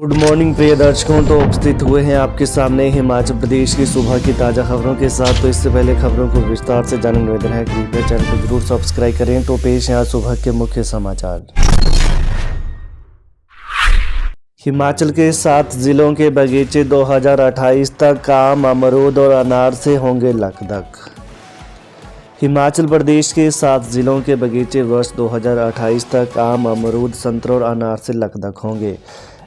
Good morning प्रिय दर्शकों। तो उपस्थित हुए हैं आपके सामने हिमाचल प्रदेश की सुबह की ताज़ा खबरों के साथ। तो इससे पहले खबरों को विस्तार से जानने निवेदन है कि कृपया चैनल को जरूर सब्सक्राइब करें। तो पेश है आज सुबह के मुख्य समाचार। हिमाचल के 7 जिलों के बगीचे 2028 तक आम, अमरूद और अनार से होंगे लकदक। हिमाचल प्रदेश के 7 जिलों के बगीचे वर्ष 2028 तक आम, अमरूद, संतरा और अनार से लकदक होंगे।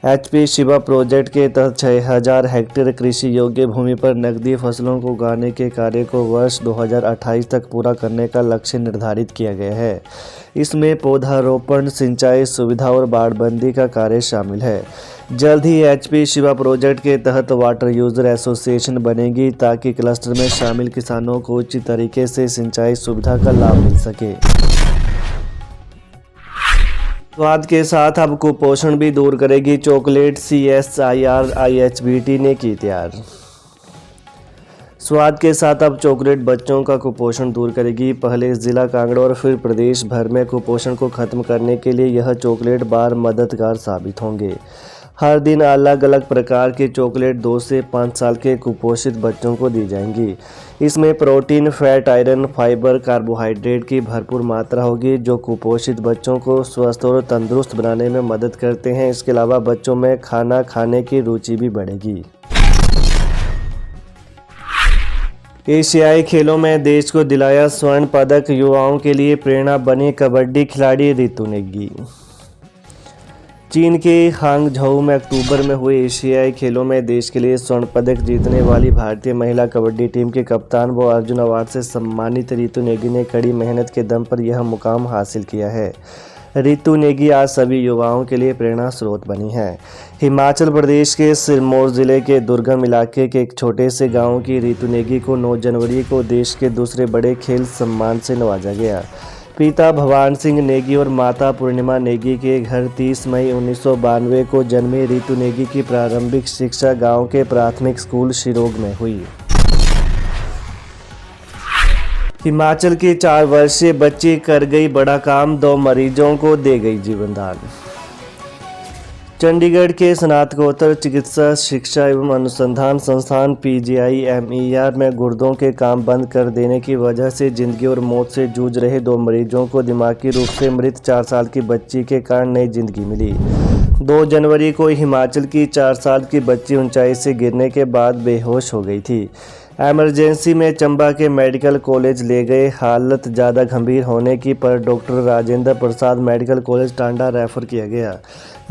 HP शिवा प्रोजेक्ट के तहत 6000 हेक्टेयर कृषि योग्य भूमि पर नकदी फसलों को उगाने के कार्य को वर्ष 2028 तक पूरा करने का लक्ष्य निर्धारित किया गया है। इसमें पौधारोपण, सिंचाई सुविधा और बाड़बंदी का कार्य शामिल है। जल्द ही HP शिवा प्रोजेक्ट के तहत वाटर यूजर एसोसिएशन बनेगी ताकि क्लस्टर में शामिल किसानों को उचित तरीके से सिंचाई सुविधा का लाभ मिल सके। स्वाद के साथ अब कुपोषण भी दूर करेगी चॉकलेट, CSIR IHBT ने की तैयार। स्वाद के साथ अब चॉकलेट बच्चों का कुपोषण दूर करेगी। पहले जिला कांगड़ा और फिर प्रदेश भर में कुपोषण को खत्म करने के लिए यह चॉकलेट बार मददगार साबित होंगे। हर दिन अलग अलग प्रकार के चॉकलेट 2 से 5 साल के कुपोषित बच्चों को दी जाएंगी। इसमें protein, fat, iron, fibre, carbohydrate की भरपूर मात्रा होगी जो कुपोषित बच्चों को स्वस्थ और तंदुरुस्त बनाने में मदद करते हैं। इसके अलावा बच्चों में खाना खाने की रुचि भी बढ़ेगी। एशियाई खेलों में देश को दिलाया स्वर्ण पदक, युवाओं के लिए प्रेरणा बनी कबड्डी खिलाड़ी रितु नेगी। चीन के हांगझोउ में अक्टूबर में हुए एशियाई खेलों में देश के लिए स्वर्ण पदक जीतने वाली भारतीय महिला कबड्डी टीम के कप्तान व अर्जुन अवार्ड से सम्मानित रितु नेगी ने कड़ी मेहनत के दम पर यह मुकाम हासिल किया है। रितु नेगी आज सभी युवाओं के लिए प्रेरणा स्रोत बनी है। हिमाचल प्रदेश के सिरमौर जिले के दुर्गम इलाके के एक छोटे से गाँव की रितु नेगी को 9 जनवरी को देश के दूसरे बड़े खेल सम्मान से नवाजा गया। पिता भवान सिंह नेगी और माता पूर्णिमा नेगी के घर 30 मई 1992 को जन्मी रितु नेगी की प्रारंभिक शिक्षा गांव के प्राथमिक स्कूल शिरोग में हुई। हिमाचल की 4 वर्षीय बच्ची कर गई बड़ा काम, 2 मरीजों को दे गई जीवनदान। चंडीगढ़ के स्नातकोत्तर चिकित्सा शिक्षा एवं अनुसंधान संस्थान PGI-MER में गुर्दों के काम बंद कर देने की वजह से जिंदगी और मौत से जूझ रहे 2 मरीजों को दिमागी रूप से मृत 4 साल की बच्ची के कारण नई जिंदगी मिली। 2 जनवरी को हिमाचल की 4 साल की बच्ची ऊंचाई से गिरने के बाद बेहोश हो गई थी। इमरजेंसी में चंबा के मेडिकल कॉलेज ले गए। हालत ज़्यादा गंभीर होने की पर doctor Rajendra Prasad medical college Tanda refer किया गया,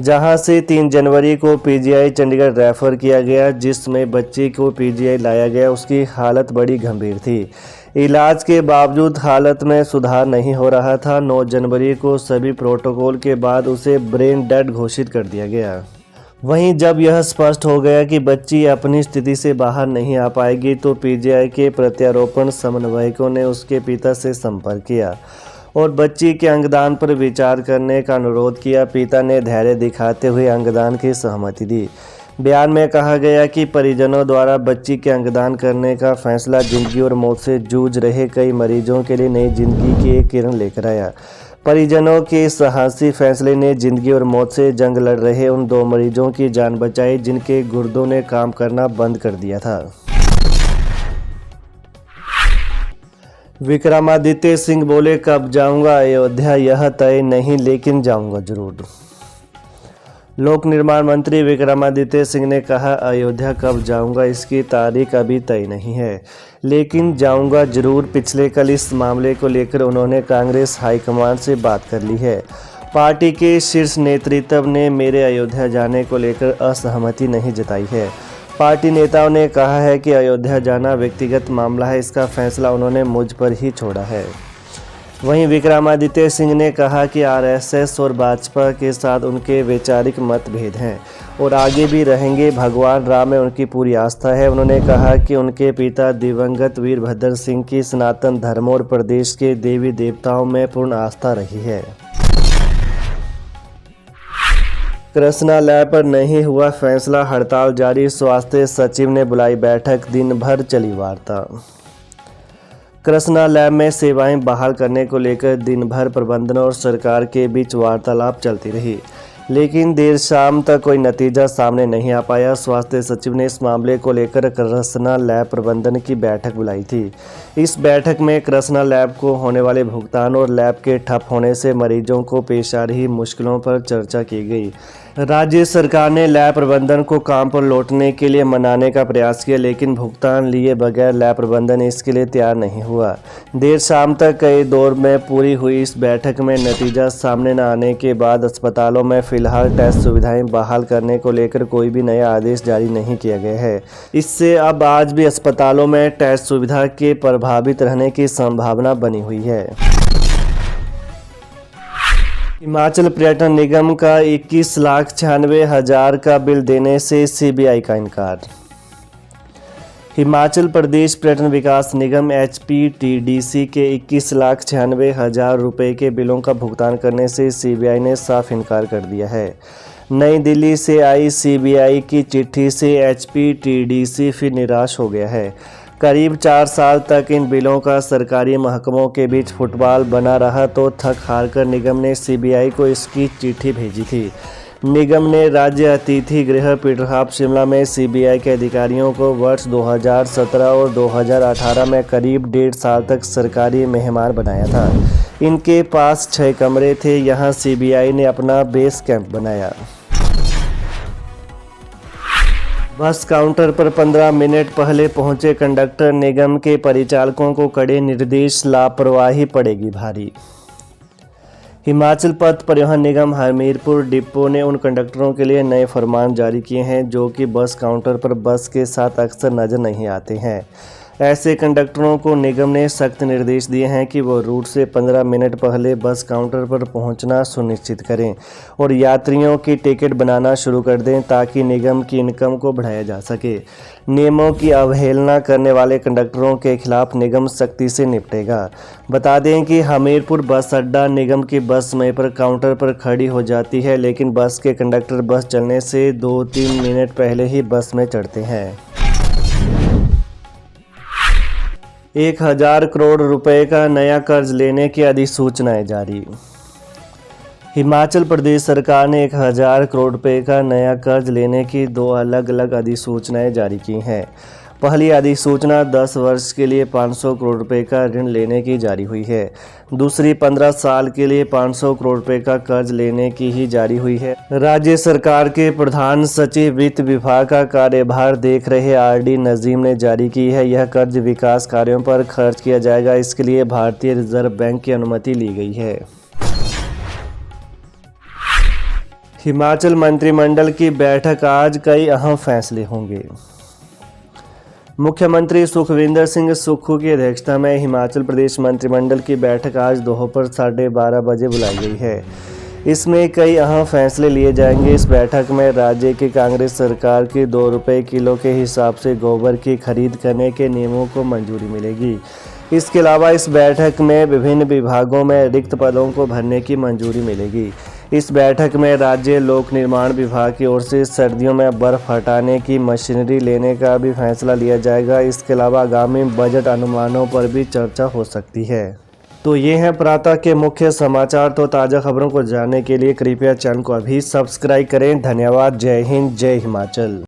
जहां से 3 जनवरी को PGI चंडीगढ़ रेफर किया गया, जिसमें बच्ची को PGI लाया गया। उसकी हालत बड़ी गंभीर थी। इलाज के बावजूद हालत में सुधार नहीं हो रहा था। 9 जनवरी को सभी प्रोटोकॉल के बाद उसे ब्रेन डेड घोषित कर दिया गया। वहीं जब यह स्पष्ट हो गया कि बच्ची अपनी स्थिति से बाहर नहीं आ पाएगी तो PGI के प्रत्यारोपण समन्वयकों ने उसके पिता से संपर्क किया और बच्ची के अंगदान पर विचार करने का अनुरोध किया। पिता ने धैर्य दिखाते हुए अंगदान की सहमति दी। बयान में कहा गया कि परिजनों द्वारा बच्ची के अंगदान करने का फैसला जिंदगी और मौत से जूझ रहे कई मरीजों के लिए नई जिंदगी की एक किरण लेकर आया। परिजनों के साहसी फैसले ने जिंदगी और मौत से जंग लड़ रहे उन 2 मरीजों की जान बचाई जिनके गुर्दों ने काम करना बंद कर दिया था। विक्रमादित्य सिंह बोले, कब जाऊंगा अयोध्या यह तय नहीं लेकिन जाऊंगा जरूर। लोक निर्माण मंत्री विक्रमादित्य सिंह ने कहा, अयोध्या कब जाऊंगा इसकी तारीख अभी तय नहीं है लेकिन जाऊंगा जरूर। पिछले कल इस मामले को लेकर उन्होंने कांग्रेस हाईकमान से बात कर ली है। पार्टी के शीर्ष नेतृत्व ने मेरे अयोध्या जाने को लेकर असहमति नहीं जताई है। पार्टी नेताओं ने कहा है कि अयोध्या जाना व्यक्तिगत मामला है, इसका फैसला उन्होंने मुझ पर ही छोड़ा है। वहीं विक्रमादित्य सिंह ने कहा कि RSS और भाजपा के साथ उनके वैचारिक मतभेद हैं और आगे भी रहेंगे। भगवान राम में उनकी पूरी आस्था है। उन्होंने कहा कि उनके पिता दिवंगत वीरभद्र सिंह की सनातन धर्म और प्रदेश के देवी देवताओं में पूर्ण आस्था रही है। कृष्णा लैब पर नहीं हुआ फैसला, हड़ताल जारी। स्वास्थ्य सचिव ने बुलाई बैठक, दिन भर चली वार्ता। कृष्णा लैब में सेवाएं बहाल करने को लेकर दिन भर प्रबंधन और सरकार के बीच वार्तालाप चलती रही। लेकिन देर शाम तक कोई नतीजा सामने नहीं आ पाया। स्वास्थ्य सचिव ने इस मामले को लेकर कृष्णा लैब प्रबंधन की बैठक बुलाई थी। इस बैठक में कृष्णा लैब को होने वाले भुगतान और लैब के ठप होने से मरीजों को पेश आ रही मुश्किलों पर चर्चा की गई। राज्य सरकार ने लैब प्रबंधन को काम पर लौटने के लिए मनाने का प्रयास किया, लेकिन भुगतान लिए बगैर लैब प्रबंधन इसके लिए तैयार नहीं हुआ। देर शाम तक कई दौर में पूरी हुई इस बैठक में नतीजा सामने न आने के बाद अस्पतालों में फिलहाल टेस्ट सुविधाएं बहाल करने को लेकर कोई भी नया आदेश जारी नहीं किया गया है। इससे अब आज भी अस्पतालों में टेस्ट सुविधा के प्रभावित रहने की संभावना बनी हुई है। हिमाचल पर्यटन निगम का 21,96,000 का बिल देने से सीबीआई का इनकार। हिमाचल प्रदेश पर्यटन विकास निगम HPTDC के 21,96,000 रुपये के बिलों का भुगतान करने से सीबीआई ने साफ इनकार कर दिया है। नई दिल्ली से आई सीबीआई की चिट्ठी से HPTDC फिर निराश हो गया है। करीब 4 साल तक इन बिलों का सरकारी महकमों के बीच फुटबॉल बना रहा तो थक हारकर निगम ने सीबीआई को इसकी चिट्ठी भेजी थी। निगम ने राज्य अतिथि गृह पीटरहाफ शिमला में सीबीआई के अधिकारियों को वर्ष 2017 और 2018 में करीब 1.5 साल तक सरकारी मेहमान बनाया था। इनके पास 6 कमरे थे। यहाँ सीबीआई ने अपना बेस कैंप बनाया। बस काउंटर पर 15 मिनट पहले पहुंचे कंडक्टर, निगम के परिचालकों को कड़े निर्देश, लापरवाही पड़ेगी भारी। हिमाचल पथ परिवहन निगम हमीरपुर डिपो ने उन कंडक्टरों के लिए नए फरमान जारी किए हैं जो कि बस काउंटर पर बस के साथ अक्सर नजर नहीं आते हैं। ऐसे कंडक्टरों को निगम ने सख्त निर्देश दिए हैं कि वो रूट से 15 मिनट पहले बस काउंटर पर पहुंचना सुनिश्चित करें और यात्रियों की टिकट बनाना शुरू कर दें ताकि निगम की इनकम को बढ़ाया जा सके। नियमों की अवहेलना करने वाले कंडक्टरों के खिलाफ निगम सख्ती से निपटेगा। बता दें कि हमीरपुर बस अड्डा निगम की बस समय पर काउंटर पर खड़ी हो जाती है, लेकिन बस के कंडक्टर बस चलने से 2-3 मिनट पहले ही बस में चढ़ते हैं। 1,000 करोड़ रुपए का नया कर्ज लेने की अधिसूचनाएं जारी। हिमाचल प्रदेश सरकार ने 1,000 करोड़ रुपए का नया कर्ज लेने की 2 अलग अलग अधिसूचनाएं जारी की हैं। पहली अधिसूचना 10 वर्ष के लिए 500 करोड़ रुपए का ऋण लेने की जारी हुई है। दूसरी 15 साल के लिए 500 करोड़ रुपए का कर्ज लेने की ही जारी हुई है। राज्य सरकार के प्रधान सचिव वित्त विभाग का कार्यभार देख रहे RD नजीम ने जारी की है। यह कर्ज विकास कार्यों पर खर्च किया जाएगा। इसके लिए भारतीय रिजर्व बैंक की अनुमति ली गई है। हिमाचल मंत्रिमंडल की बैठक आज, कई अहम फैसले होंगे। मुख्यमंत्री सुखविंदर सिंह सुक्खू की अध्यक्षता में हिमाचल प्रदेश मंत्रिमंडल की बैठक आज दोपहर 12:30 बजे बुलाई गई है। इसमें कई अहम फैसले लिए जाएंगे। इस बैठक में राज्य की कांग्रेस सरकार की 2 रुपये किलो के हिसाब से गोबर की खरीद करने के नियमों को मंजूरी मिलेगी। इसके अलावा इस बैठक में विभिन्न विभागों में रिक्त पदों को भरने की मंजूरी मिलेगी। इस बैठक में राज्य लोक निर्माण विभाग की ओर से सर्दियों में बर्फ हटाने की मशीनरी लेने का भी फैसला लिया जाएगा। इसके अलावा आगामी बजट अनुमानों पर भी चर्चा हो सकती है। तो ये हैं प्रातः के मुख्य समाचार। तो ताज़ा खबरों को जानने के लिए कृपया चैनल को अभी सब्सक्राइब करें। धन्यवाद। जय हिंद, जय हिमाचल।